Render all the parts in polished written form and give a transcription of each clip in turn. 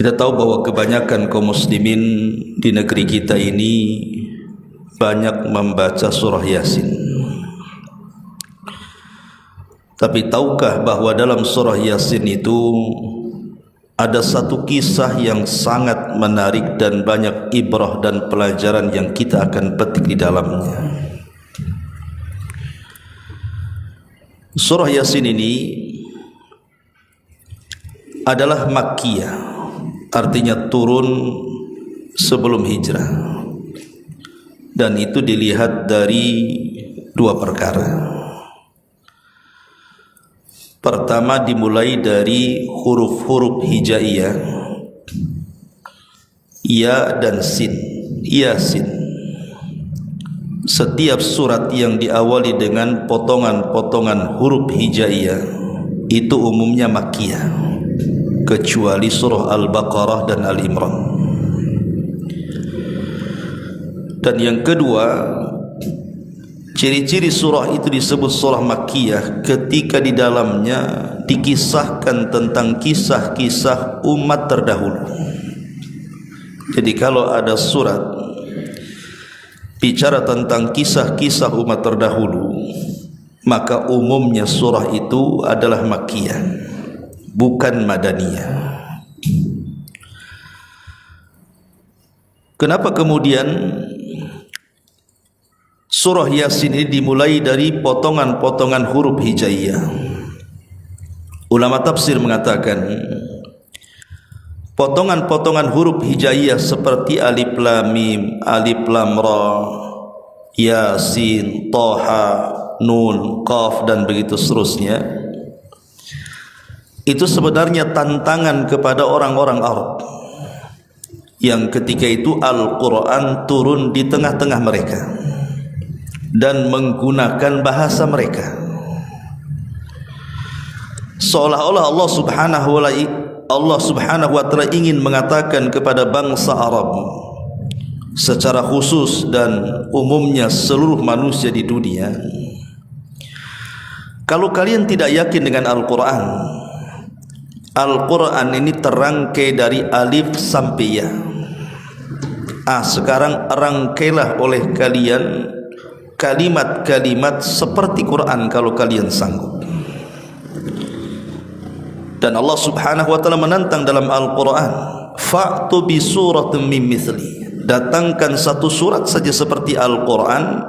Kita tahu bahwa kebanyakan kaum muslimin di negeri kita ini banyak membaca surah Yasin. Tapi tahukah bahwa dalam surah Yasin itu ada satu kisah yang sangat menarik dan banyak ibrah dan pelajaran yang kita akan petik di dalamnya. Surah Yasin ini adalah Makkiyah, artinya turun sebelum hijrah, dan itu dilihat dari dua perkara. Pertama, dimulai dari huruf-huruf hijaiyah, ya dan sin, Yasin. Setiap surat yang diawali dengan potongan-potongan huruf hijaiyah itu umumnya Makkiyah, kecuali surah Al-Baqarah dan Al-Imran. Dan yang kedua, ciri-ciri surah itu disebut surah Makkiyah ketika di dalamnya dikisahkan tentang kisah-kisah umat terdahulu. Jadi kalau ada surat bicara tentang kisah-kisah umat terdahulu, maka umumnya surah itu adalah Makkiyah, bukan Madaniyah. Kenapa kemudian surah Yasin ini dimulai dari potongan-potongan huruf hijaiyah? Ulama tafsir mengatakan potongan-potongan huruf hijaiyah seperti alif lam mim, alif lam ra, Yasin, Thaha, Nun, Qaf dan begitu seterusnya, itu sebenarnya tantangan kepada orang-orang Arab yang ketika itu Al-Quran turun di tengah-tengah mereka dan menggunakan bahasa mereka, seolah-olah Allah subhanahu wa ta'ala ingin mengatakan kepada bangsa Arab secara khusus dan umumnya seluruh manusia di dunia, kalau kalian tidak yakin dengan Al-Quran, Al-Quran ini terangkai dari alif sampai ya. Sekarang rangkailah oleh kalian kalimat-kalimat seperti Quran kalau kalian sanggup. Dan Allah subhanahu wa ta'ala menantang dalam Al-Quran, fa'tu bi suratin min mithli, datangkan satu surat saja seperti Al-Quran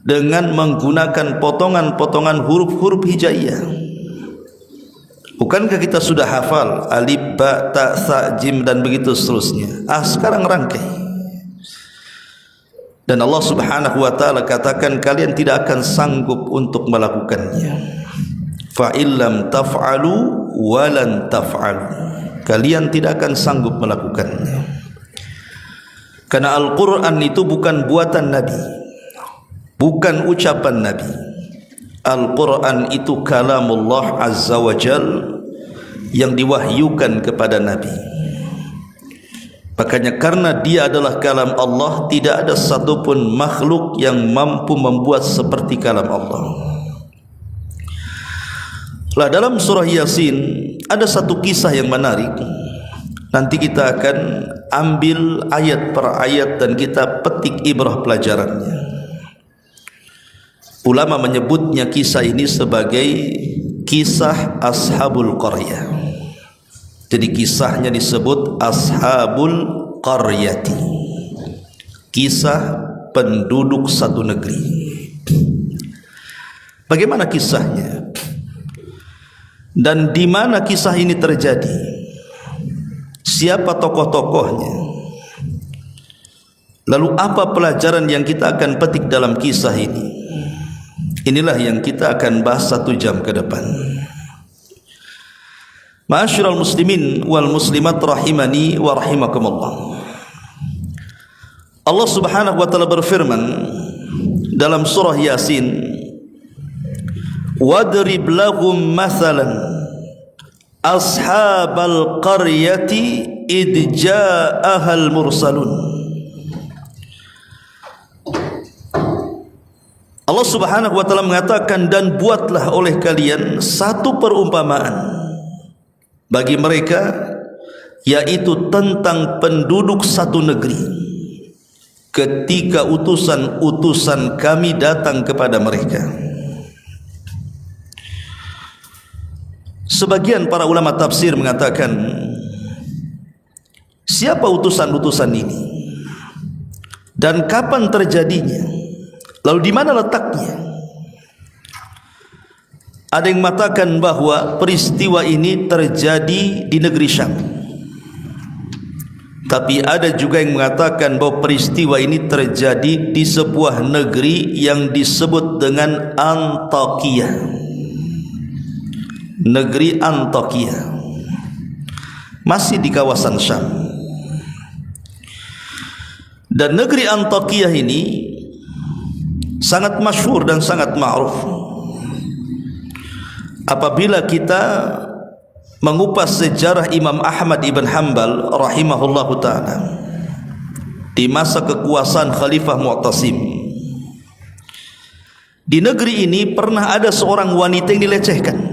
dengan menggunakan potongan-potongan huruf-huruf hijaiyah. Bukankah kita sudah hafal alif, ba, ta, sa, jim dan begitu seterusnya? Sekarang rangkai. Dan Allah subhanahu wa ta'ala katakan kalian tidak akan sanggup untuk melakukannya. Fa'illam taf'alu walan taf'alu, kalian tidak akan sanggup melakukannya. Karena Al-Quran itu bukan buatan Nabi, bukan ucapan Nabi. Al-Quran itu kalamullah azza wa jal yang diwahyukan kepada Nabi. Makanya karena dia adalah kalam Allah, tidak ada satupun makhluk yang mampu membuat seperti kalam Allah. Lah dalam surah Yasin ada satu kisah yang menarik. Nanti kita akan ambil ayat per ayat dan kita petik ibrah pelajarannya. Ulama menyebutnya kisah ini sebagai kisah Ashabul Qaryah. Jadi kisahnya disebut Ashabul Qaryati, kisah penduduk satu negeri. Bagaimana kisahnya? Dan di mana kisah ini terjadi? Siapa tokoh-tokohnya? Lalu apa pelajaran yang kita akan petik dalam kisah ini? Inilah yang kita akan bahas 1 jam ke depan. Ma'asyiral muslimin wal muslimat rahimani wa rahimakumullah. Allah subhanahu wa ta'ala berfirman dalam surah Yasin, wadrib lahum mathalan ashabal qaryati id ja'ahal mursalun. Allah subhanahu wa ta'ala mengatakan, dan buatlah oleh kalian satu perumpamaan bagi mereka yaitu tentang penduduk satu negeri ketika utusan-utusan kami datang kepada mereka. Sebagian para ulama tafsir mengatakan, siapa utusan-utusan ini dan kapan terjadinya, lalu di mana letaknya? Ada yang mengatakan bahwa peristiwa ini terjadi di negeri Syam, tapi ada juga yang mengatakan bahwa peristiwa ini terjadi di sebuah negeri yang disebut dengan Antakia. Negeri Antakia masih di kawasan Syam. Dan negeri Antakia ini sangat masyhur dan sangat ma'ruf. Apabila kita mengupas sejarah Imam Ahmad ibn Hanbal rahimahullahu ta'ala di masa kekuasaan Khalifah Mu'tasim, di negeri ini pernah ada seorang wanita yang dilecehkan.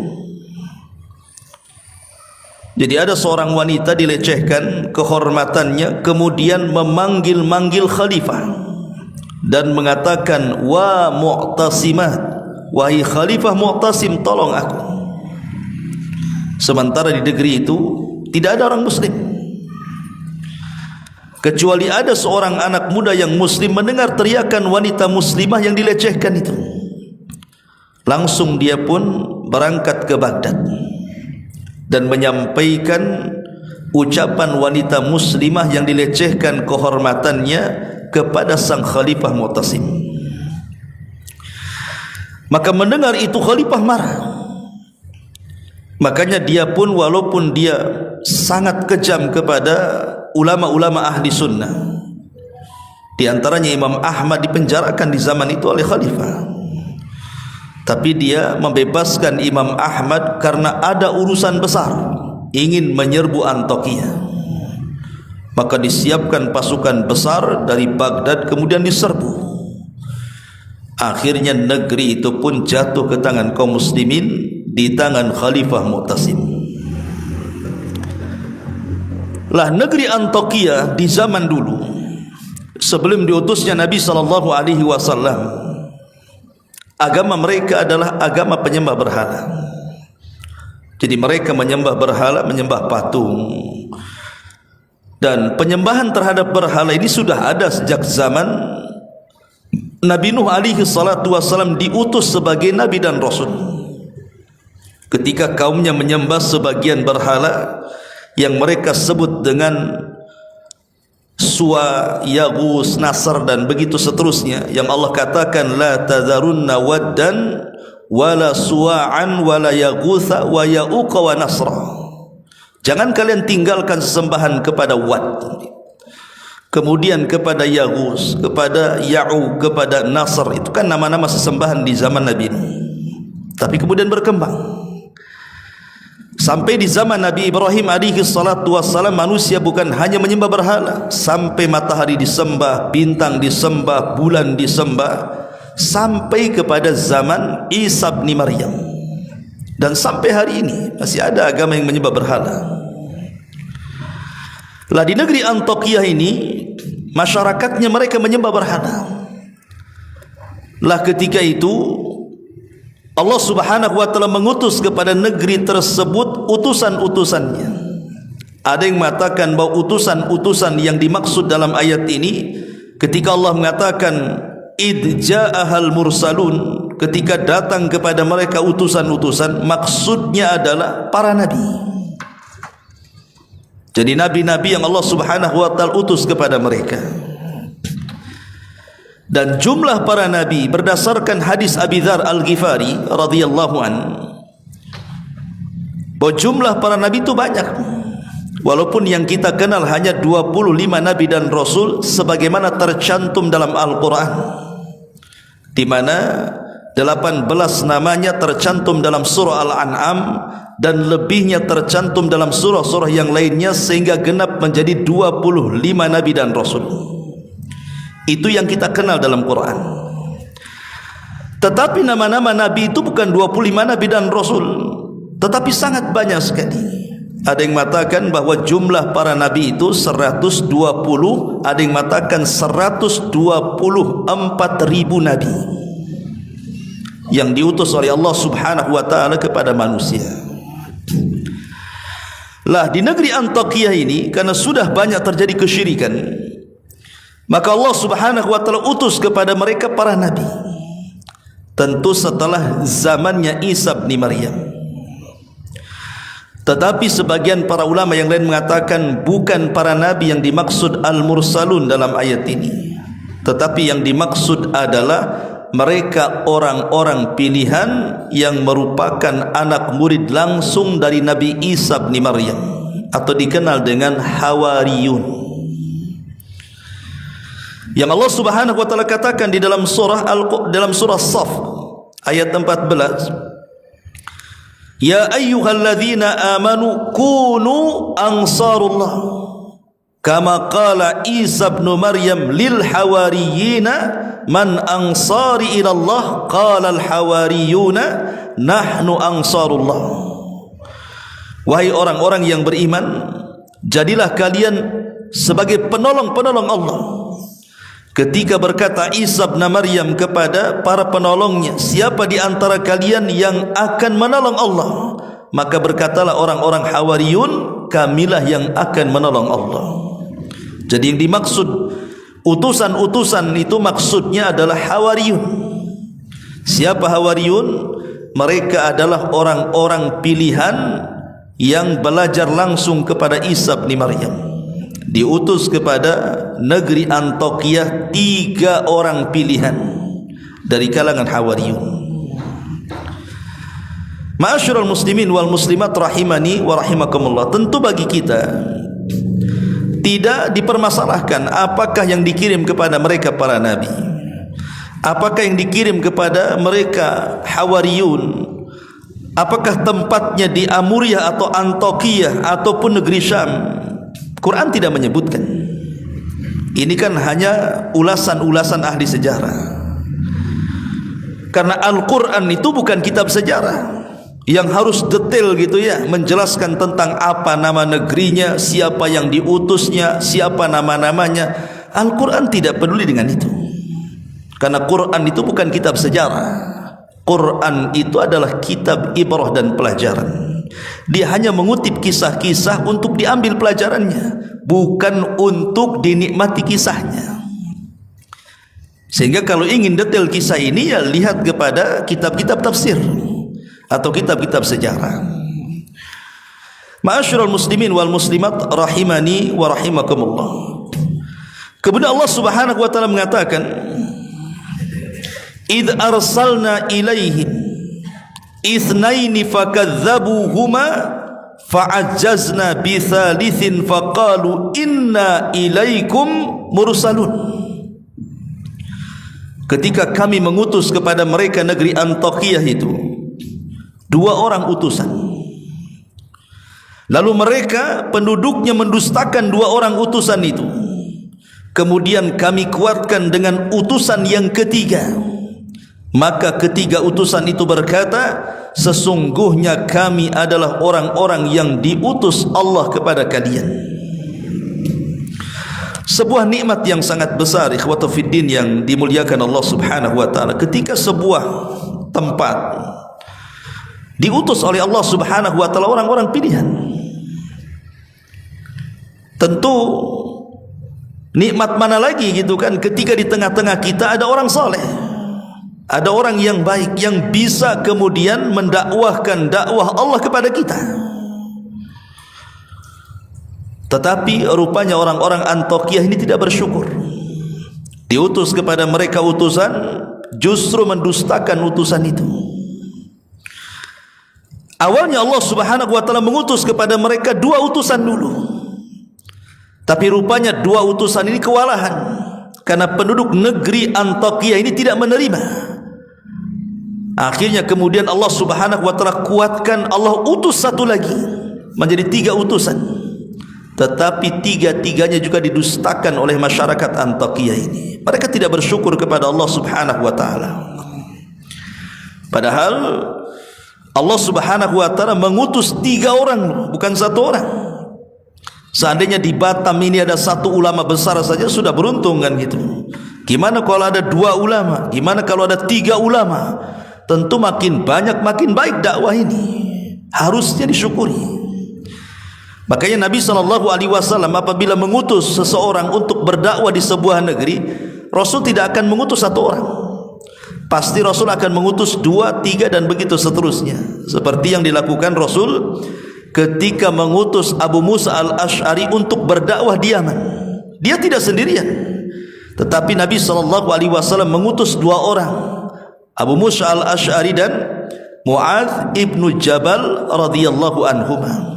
Jadi ada seorang wanita dilecehkan kehormatannya, kemudian memanggil-manggil khalifah dan mengatakan, wa Mu'tasimat, wahai Khalifah Mu'tasim, tolong aku. Sementara di negeri itu tidak ada orang muslim, kecuali ada seorang anak muda yang muslim mendengar teriakan wanita muslimah yang dilecehkan itu. Langsung dia pun berangkat ke Baghdad dan menyampaikan ucapan wanita muslimah yang dilecehkan kehormatannya kepada sang Khalifah Mu'tasim. Maka mendengar itu Khalifah marah. Makanya dia pun walaupun dia sangat kejam kepada ulama-ulama ahli sunnah, di antaranya Imam Ahmad dipenjarakan di zaman itu oleh Khalifah, tapi dia membebaskan Imam Ahmad karena ada urusan besar, ingin menyerbu Antakia. Maka disiapkan pasukan besar dari Baghdad kemudian diserbu. Akhirnya negeri itu pun jatuh ke tangan kaum muslimin, di tangan Khalifah Mu'tasim. Lah negeri Antakia di zaman dulu sebelum diutusnya Nabi SAW, agama mereka adalah agama penyembah berhala. Jadi mereka menyembah berhala, menyembah patung. Dan penyembahan terhadap berhala ini sudah ada sejak zaman Nabi Nuh alaihi salatu wassalam diutus sebagai nabi dan rasul. Ketika kaumnya menyembah sebagian berhala yang mereka sebut dengan Suwa, Yaghus, Nasr dan begitu seterusnya, yang Allah katakan la tadharunna waddan wala suwa'an wala yaghutha wa ya'uqa wa nasra. Jangan kalian tinggalkan sesembahan kepada Wad, kemudian kepada Yaghus, kepada Ya'u, kepada Nasr. Itu kan nama-nama sesembahan di zaman Nabi Nuh. Tapi kemudian berkembang sampai di zaman Nabi Ibrahim alaihi salatu wassalam, manusia bukan hanya menyembah berhala, sampai matahari disembah, bintang disembah, bulan disembah, sampai kepada zaman Isa bin Maryam. Dan sampai hari ini masih ada agama yang menyembah berhala. Lah di negeri Antakia ini masyarakatnya mereka menyembah berhala. Lah ketika itu Allah Subhanahu wa taala mengutus kepada negeri tersebut utusan-utusannya. Ada yang mengatakan bahwa utusan-utusan yang dimaksud dalam ayat ini, ketika Allah mengatakan id ja'ahal mursalun, ketika datang kepada mereka utusan-utusan, maksudnya adalah para nabi. Jadi nabi-nabi yang Allah Subhanahu wa taala utus kepada mereka. Dan jumlah para nabi berdasarkan hadis Abi Dzar Al-Ghifari radhiyallahu an, bahwa jumlah para nabi itu banyak. Walaupun yang kita kenal hanya 25 nabi dan rasul sebagaimana tercantum dalam Al-Qur'an, di mana 18 namanya tercantum dalam surah Al-An'am dan lebihnya tercantum dalam surah-surah yang lainnya, sehingga genap menjadi 25 nabi dan rasul. Itu yang kita kenal dalam Quran. Tetapi nama-nama nabi itu bukan 25 nabi dan rasul, tetapi sangat banyak sekali. Ada yang mengatakan bahwa jumlah para nabi itu 120, ada yang mengatakan 124.000 nabi yang diutus oleh Allah Subhanahu wa taala kepada manusia. Lah di negeri Antakya ini karena sudah banyak terjadi kesyirikan, maka Allah Subhanahu wa taala utus kepada mereka para nabi. Tentu setelah zamannya Isa bin Maryam. Tetapi sebagian para ulama yang lain mengatakan bukan para nabi yang dimaksud al-mursalun dalam ayat ini, tetapi yang dimaksud adalah mereka orang-orang pilihan yang merupakan anak murid langsung dari Nabi Isa bin Maryam, atau dikenal dengan Hawariyun. Yang Allah Subhanahu wa taala katakan di dalam surah Shaf ayat 14, Ya ayyuhalladzina amanu kunu ansarullah kama qala Isa bin Maryam lil hawariyina man ansari ila Allah qala al hawariyuna nahnu ansarullah. Wahai orang-orang yang beriman, jadilah kalian sebagai penolong-penolong Allah. Ketika berkata Isa bin Maryam kepada para penolongnya, siapa di antara kalian yang akan menolong Allah? Maka berkatalah orang-orang Hawariyun, kamilah yang akan menolong Allah. Jadi yang dimaksud utusan-utusan itu maksudnya adalah Hawariyun. Siapa Hawariyun? Mereka adalah orang-orang pilihan yang belajar langsung kepada Isa bin Maryam. Diutus kepada negeri Antakya 3 orang pilihan dari kalangan Hawariyun. Ma'asyiral muslimin wal muslimat rahimani wa rahimakumullah, tentu bagi kita tidak dipermasalahkan apakah yang dikirim kepada mereka para nabi, apakah yang dikirim kepada mereka Hawariyun, apakah tempatnya di Amuriah atau Antakya ataupun negeri Syam. Quran tidak menyebutkan. Ini kan hanya ulasan-ulasan ahli sejarah. Karena Al-Quran itu bukan kitab sejarah yang harus detail gitu ya, menjelaskan tentang apa nama negerinya, siapa yang diutusnya, siapa nama-namanya. Al-Quran tidak peduli dengan itu. Karena Quran itu bukan kitab sejarah. Quran itu adalah kitab ibrah dan pelajaran. Dia hanya mengutip kisah-kisah untuk diambil pelajarannya, bukan untuk dinikmati kisahnya. Sehingga kalau ingin detail kisah ini, ya lihat kepada kitab-kitab tafsir atau kitab-kitab sejarah. Ma'asyiral muslimin wal muslimat rahimani wa rahimakumullah. Kemudian Allah Subhanahu wa taala mengatakan, "Idz arsalna ilaihim itsnaini fakadzabuhuma fa'ajjazna bi tsalitsin faqalu inna ilaikum mursalun." Ketika kami mengutus kepada mereka negeri Antakya itu 2 orang utusan, lalu mereka penduduknya mendustakan 2 orang utusan itu, kemudian kami kuatkan dengan utusan yang ketiga. Maka ketiga utusan itu berkata, sesungguhnya kami adalah orang-orang yang diutus Allah kepada kalian. Sebuah nikmat yang sangat besar, ikhwatu fiddin yang dimuliakan Allah Subhanahu wa taala, ketika sebuah tempat diutus oleh Allah Subhanahu wa taala orang-orang pilihan. Tentu nikmat mana lagi gitu kan, ketika di tengah-tengah kita ada orang saleh, ada orang yang baik yang bisa kemudian mendakwahkan dakwah Allah kepada kita. Tetapi rupanya orang-orang Antakya ini tidak bersyukur. Diutus kepada mereka utusan, justru mendustakan utusan itu. Awalnya Allah Subhanahu wa taala mengutus kepada mereka 2 utusan dulu. Tapi rupanya 2 utusan ini kewalahan karena penduduk negeri Antakya ini tidak menerima. Akhirnya kemudian Allah Subhanahu wa taala kuatkan, Allah utus 1 lagi menjadi 3 utusan. Tetapi 3-tiganya juga didustakan oleh masyarakat Antakya ini. Mereka tidak bersyukur kepada Allah Subhanahu wa taala. Padahal Allah Subhanahu wa ta'ala mengutus 3 orang, bukan 1 orang. Seandainya di Batam ini ada 1 ulama besar saja sudah beruntung kan gitu. Gimana kalau ada 2 ulama? Gimana kalau ada 3 ulama? Tentu makin banyak makin baik dakwah ini. Harusnya disyukuri. Makanya Nabi SAW apabila mengutus seseorang untuk berdakwah di sebuah negeri, Rasul tidak akan mengutus 1 orang. Pasti Rasul akan mengutus 2, 3 dan begitu seterusnya. Seperti yang dilakukan Rasul ketika mengutus Abu Musa al-Ash'ari untuk berdakwah di Yaman. Dia tidak sendirian, tetapi Nabi SAW mengutus 2 orang, Abu Musa al-Ash'ari dan Mu'adz ibnu Jabal radhiyallahu anhuma.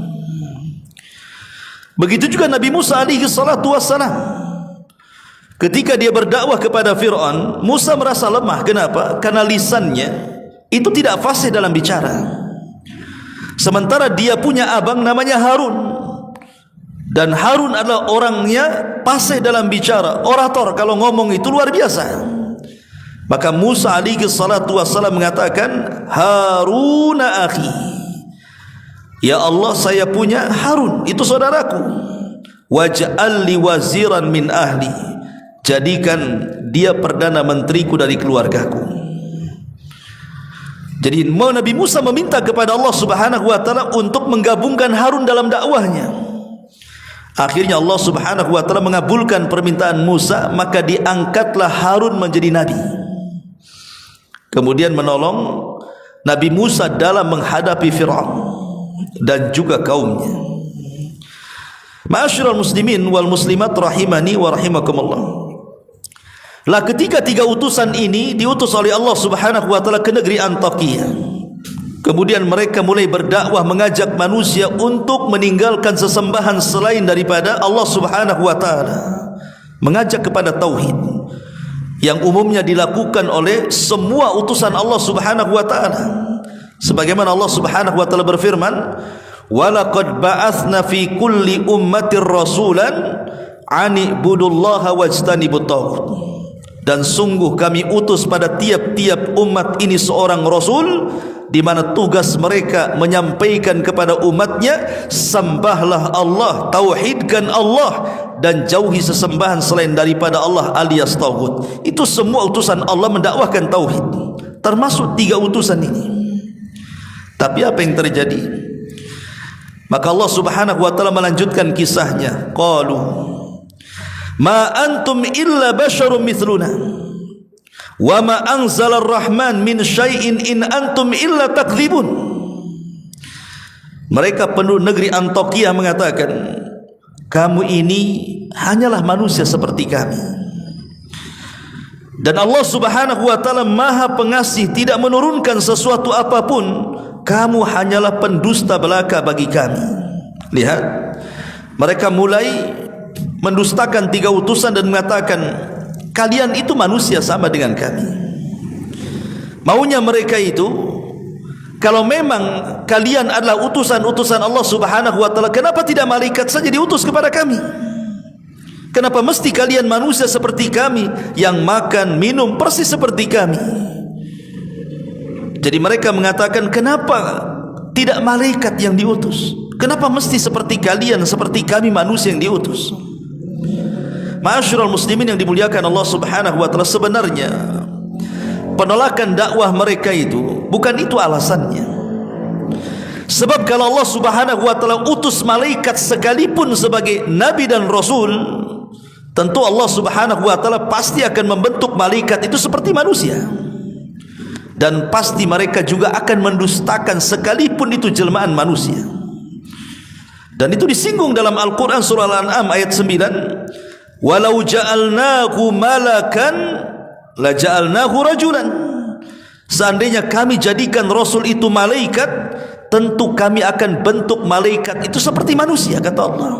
Begitu juga Nabi Musa alaihi salatu wassalam. Ketika dia berdakwah kepada Fir'aun, Musa merasa lemah. Kenapa? Karena lisannya itu tidak fasih dalam bicara. Sementara dia punya abang namanya Harun, dan Harun adalah orangnya fasih dalam bicara, orator, kalau ngomong itu luar biasa. Maka Musa alaihi salatu wassalam mengatakan, Haruna akhi, ya Allah, saya punya Harun, itu saudaraku. Waj'al li waziran min ahli, jadikan dia perdana menteriku dari keluargaku. Jadi Nabi Musa meminta kepada Allah Subhanahu wa ta'ala untuk menggabungkan Harun dalam dakwahnya. Akhirnya Allah Subhanahu wa ta'ala mengabulkan permintaan Musa, maka diangkatlah Harun menjadi nabi. Kemudian menolong Nabi Musa dalam menghadapi Fir'aun dan juga kaumnya. Ma'asyiral muslimin wal muslimat rahimani wa rahimakumullah. Lah ketika 3 utusan ini diutus oleh Allah Subhanahu wa ta'ala ke negeri Antakya, kemudian mereka mulai berdakwah, mengajak manusia untuk meninggalkan sesembahan selain daripada Allah Subhanahu wa ta'ala, mengajak kepada tauhid yang umumnya dilakukan oleh semua utusan Allah Subhanahu wa ta'ala. Sebagaimana Allah Subhanahu wa ta'ala berfirman, walaqad ba'atsna fi kulli ummatir rasulan ani'budullaha wajtanibut taghut. Dan sungguh kami utus pada tiap-tiap umat ini seorang rasul, di mana tugas mereka menyampaikan kepada umatnya, sembahlah Allah, tauhidkan Allah, dan jauhi sesembahan selain daripada Allah alias taghut. Itu semua utusan Allah mendakwahkan tauhid, termasuk 3 utusan ini. Tapi apa yang terjadi? Maka Allah Subhanahu wa ta'ala melanjutkan kisahnya. Qalu ma antum illa basyarum mithluna wa ma anzalar rahman min syai'in in antum illa takdzibun. Mereka penduduk negeri Antakya mengatakan, kamu ini hanyalah manusia seperti kami, dan Allah Subhanahu wa ta'ala maha pengasih, tidak menurunkan sesuatu apapun. Kamu hanyalah pendusta belaka bagi kami. Lihat, mereka mulai mendustakan 3 utusan dan mengatakan, kalian itu manusia sama dengan kami. Maunya mereka itu, kalau memang kalian adalah utusan-utusan Allah Subhanahu wa ta'ala, kenapa tidak malaikat saja diutus kepada kami? Kenapa mesti kalian manusia seperti kami, yang makan, minum persis seperti kami? Jadi mereka mengatakan, kenapa tidak malaikat yang diutus? Kenapa mesti seperti kalian, seperti kami manusia yang diutus? Ma'asyiral muslimin yang dimuliakan Allah Subhanahu wa ta'ala, sebenarnya penolakan dakwah mereka itu bukan itu alasannya. Sebab kalau Allah Subhanahu wa ta'ala utus malaikat sekalipun sebagai nabi dan rasul, tentu Allah Subhanahu wa ta'ala pasti akan membentuk malaikat itu seperti manusia, dan pasti mereka juga akan mendustakan sekalipun itu jelmaan manusia. Dan itu disinggung dalam Al-Quran surah Al-An'am ayat 9, walau ja'alnahu malakan la ja'alnahu rajulan. Seandainya kami jadikan rasul itu malaikat, tentu kami akan bentuk malaikat itu seperti manusia, kata Allah.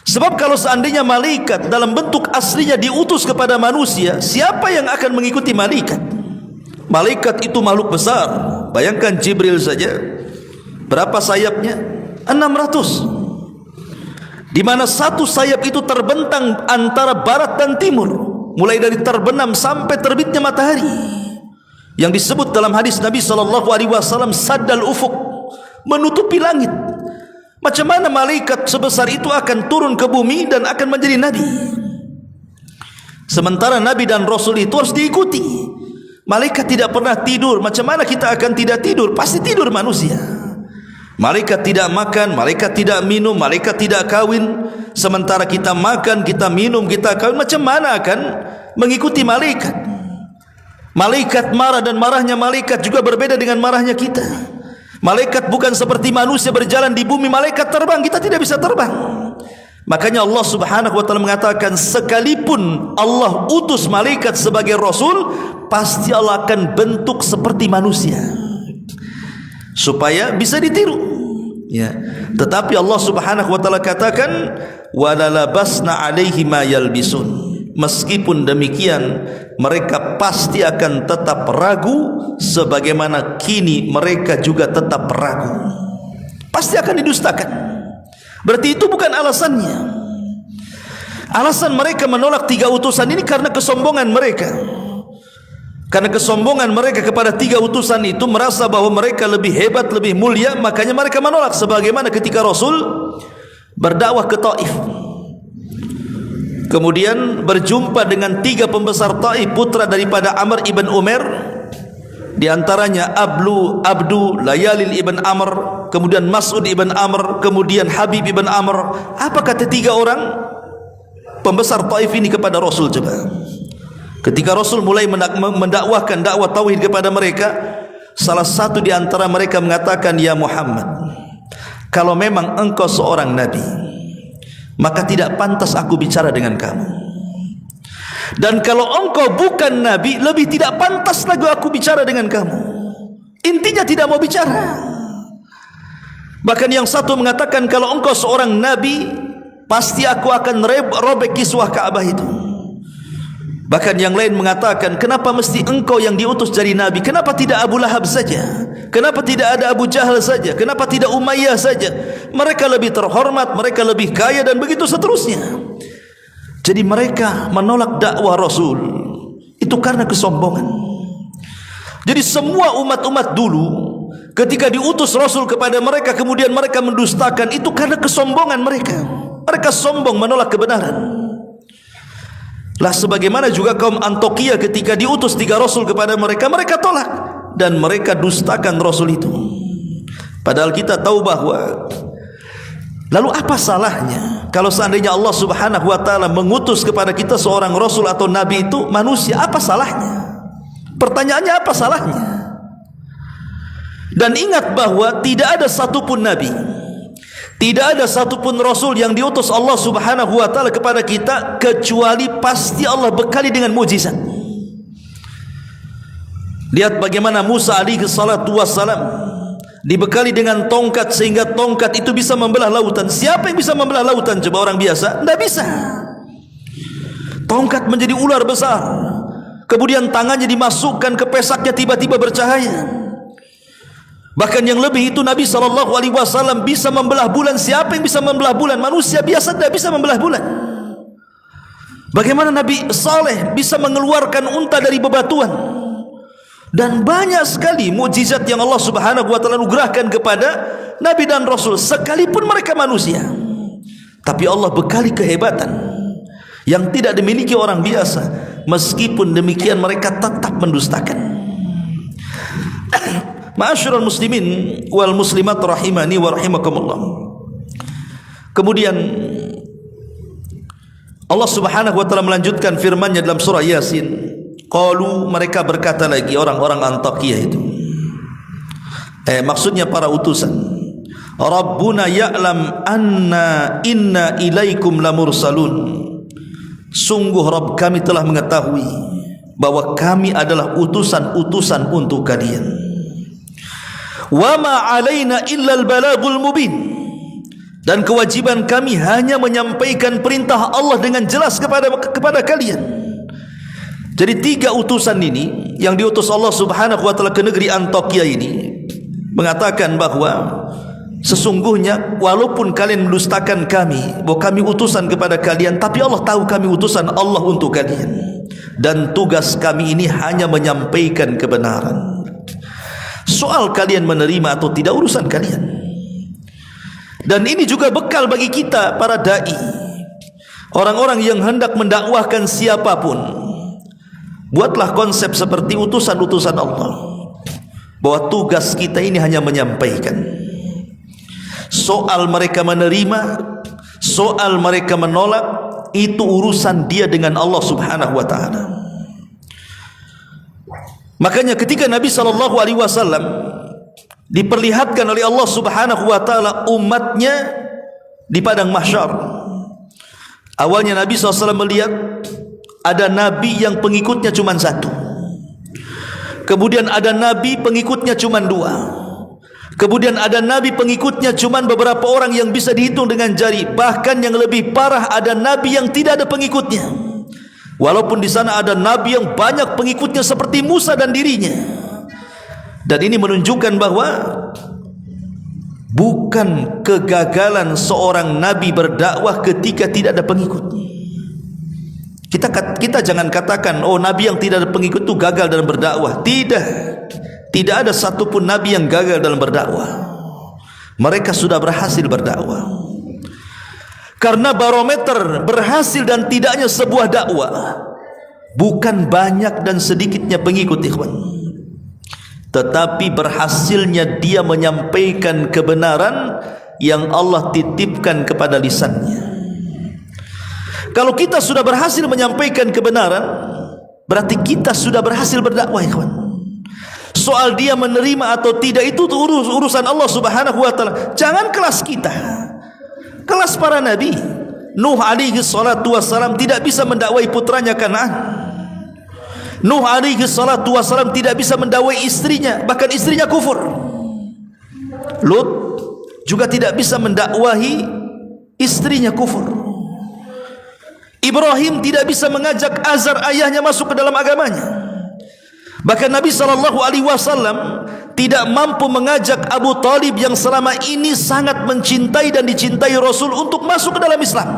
Sebab kalau seandainya malaikat dalam bentuk aslinya diutus kepada manusia, siapa yang akan mengikuti malaikat? Malaikat itu makhluk besar. Bayangkan Jibril saja, berapa sayapnya? 600. Di mana satu sayap itu terbentang antara barat dan timur, mulai dari terbenam sampai terbitnya matahari. yang disebut dalam hadis Nabi SAW, saddal ufuk, menutupi langit. Macam mana malaikat sebesar itu akan turun ke bumi dan akan menjadi nabi? Sementara nabi dan rasul itu harus diikuti. Malaikat tidak pernah tidur. Macam mana kita akan tidak tidur? Pasti tidur manusia. Malaikat tidak makan, malaikat tidak minum, malaikat tidak kawin. Sementara kita makan, kita minum, kita kawin. Macam mana akan mengikuti malaikat? Malaikat marah dan marahnya malaikat juga berbeda dengan marahnya kita. Malaikat bukan seperti manusia berjalan di bumi, malaikat terbang, kita tidak bisa terbang. Makanya Allah Subhanahu wa taala mengatakan, sekalipun Allah utus malaikat sebagai rasul, pasti Allah akan bentuk seperti manusia supaya bisa ditiru. Ya. Tetapi Allah Subhanahu wa taala katakan, walalabasna alaihi ma yalbisun. Meskipun demikian, mereka pasti akan tetap ragu, sebagaimana kini mereka juga tetap ragu. Pasti akan didustakan. Berarti itu bukan alasannya. Alasan mereka menolak 3 utusan ini karena kesombongan mereka. Karena kesombongan mereka kepada 3 utusan itu, merasa bahwa mereka lebih hebat, lebih mulia, makanya mereka menolak. Sebagaimana ketika Rasul berdakwah ke Taif, kemudian berjumpa dengan 3 pembesar Taif, putra daripada Amr ibn Umair, di antaranya Abdu Layalil ibn Amr, kemudian Mas'ud ibn Amr, kemudian Habib ibn Amr. Apa kata 3 orang pembesar Taif ini kepada Rasul? Coba. Ketika Rasul mulai mendakwahkan dakwah tauhid kepada mereka, salah satu di antara mereka mengatakan, ya Muhammad, kalau memang engkau seorang nabi, maka tidak pantas aku bicara dengan kamu. Dan kalau engkau bukan nabi, lebih tidak pantas lagi aku bicara dengan kamu. Intinya tidak mau bicara. Bahkan yang satu mengatakan, kalau engkau seorang nabi, pasti aku akan robek kiswah Ka'bah itu. Bahkan yang lain mengatakan, kenapa mesti engkau yang diutus jadi nabi? Kenapa tidak Abu Lahab saja? Kenapa tidak ada Abu Jahal saja? Kenapa tidak Umayyah saja? Mereka lebih terhormat, mereka lebih kaya, dan begitu seterusnya. Jadi mereka menolak dakwah Rasul itu karena kesombongan. Jadi semua umat-umat dulu ketika diutus Rasul kepada mereka, kemudian mereka mendustakan, itu karena kesombongan mereka. Mereka sombong menolak kebenaran. Lah sebagaimana juga kaum Antiokhia ketika diutus 3 Rasul kepada mereka, mereka tolak dan mereka dustakan Rasul itu. Padahal kita tahu bahwa, lalu apa salahnya kalau seandainya Allah Subhanahu wa taala mengutus kepada kita seorang Rasul atau Nabi itu manusia? Apa salahnya? Pertanyaannya, apa salahnya? Dan ingat bahwa tidak ada satupun Nabi, tidak ada satupun Rasul yang diutus Allah Subhanahu wa ta'ala kepada kita, kecuali pasti Allah bekali dengan mukjizat. Lihat bagaimana Musa alaihi salatu wassalam dibekali dengan tongkat, sehingga tongkat itu bisa membelah lautan. Siapa yang bisa membelah lautan? Coba orang biasa? Tidak bisa. Tongkat menjadi ular besar, kemudian tangannya dimasukkan ke pesaknya, tiba-tiba bercahaya. Bahkan yang lebih itu, Nabi SAW bisa membelah bulan. Siapa yang bisa membelah bulan? Manusia biasa tidak bisa membelah bulan. Bagaimana Nabi Saleh bisa mengeluarkan unta dari bebatuan? Dan banyak sekali mukjizat yang Allah Subhanahu wa taala anugerahkan kepada Nabi dan Rasul, sekalipun mereka manusia. Tapi Allah bekali kehebatan yang tidak dimiliki orang biasa. Meskipun demikian mereka tetap mendustakan. Ma'asyiral muslimin wal muslimat rahimani wa rahimakumullah. Kemudian Allah Subhanahu wa taala melanjutkan firman-Nya dalam surah Yasin. Qalu, mereka berkata lagi, orang-orang Antiokhia itu, maksudnya para utusan, Rabbuna ya'lam anna inna ilaikum lamursalun. Sungguh Rabb kami telah mengetahui bahwa kami adalah utusan-utusan untuk kalian. Wa ma 'alaina illal balagul mubin. Dan kewajiban kami hanya menyampaikan perintah Allah dengan jelas kepada kalian. Jadi 3 utusan ini yang diutus Allah Subhanahu wa taala ke negeri Antiokhia ini mengatakan bahwa sesungguhnya walaupun kalian mendustakan kami, bahwa kami utusan kepada kalian, tapi Allah tahu kami utusan Allah untuk kalian. dan tugas kami ini hanya menyampaikan kebenaran. Soal kalian menerima atau tidak urusan kalian. Dan ini juga bekal bagi kita para dai, orang-orang yang hendak mendakwahkan siapapun. Buatlah konsep seperti utusan-utusan Allah, bahwa tugas kita ini hanya menyampaikan. Soal mereka menerima, soal mereka menolak, itu urusan dia dengan Allah Subhanahu wa taala. Makanya ketika Nabi SAW diperlihatkan oleh Allah Subhanahu wa taala umatnya di padang mahsyar, awalnya Nabi SAW melihat ada nabi yang pengikutnya cuma satu, kemudian ada nabi pengikutnya cuma dua, kemudian ada nabi pengikutnya cuma beberapa orang yang bisa dihitung dengan jari. Bahkan yang lebih parah, ada nabi yang tidak ada pengikutnya, walaupun di sana ada nabi yang banyak pengikutnya seperti Musa dan dirinya. Dan ini menunjukkan bahwa bukan kegagalan seorang nabi berdakwah ketika tidak ada pengikut. Kita jangan katakan, oh nabi yang tidak ada pengikut itu gagal dalam berdakwah. Tidak ada satupun nabi yang gagal dalam berdakwah. Mereka sudah berhasil berdakwah. Karena barometer berhasil dan tidaknya sebuah dakwah bukan banyak dan sedikitnya pengikut, ikhwan, tetapi berhasilnya dia menyampaikan kebenaran yang Allah titipkan kepada lisannya. Kalau kita sudah berhasil menyampaikan kebenaran, berarti kita sudah berhasil berdakwah, ikhwan. Soal dia menerima atau tidak itu urusan Allah Subhanahu wa taala. Jangan kelas kita, kelas para nabi. Nuh alaihi salatu wassalam tidak bisa mendakwai putranya Kan'an. Nuh alaihi salatu wassalam tidak bisa mendakwai istrinya, bahkan istrinya kufur. Lut juga tidak bisa mendakwahi istrinya kufur. Ibrahim tidak bisa mengajak Azar ayahnya masuk ke dalam agamanya. Bahkan Nabi SAW tidak mampu mengajak Abu Talib yang selama ini sangat mencintai dan dicintai Rasul untuk masuk ke dalam Islam.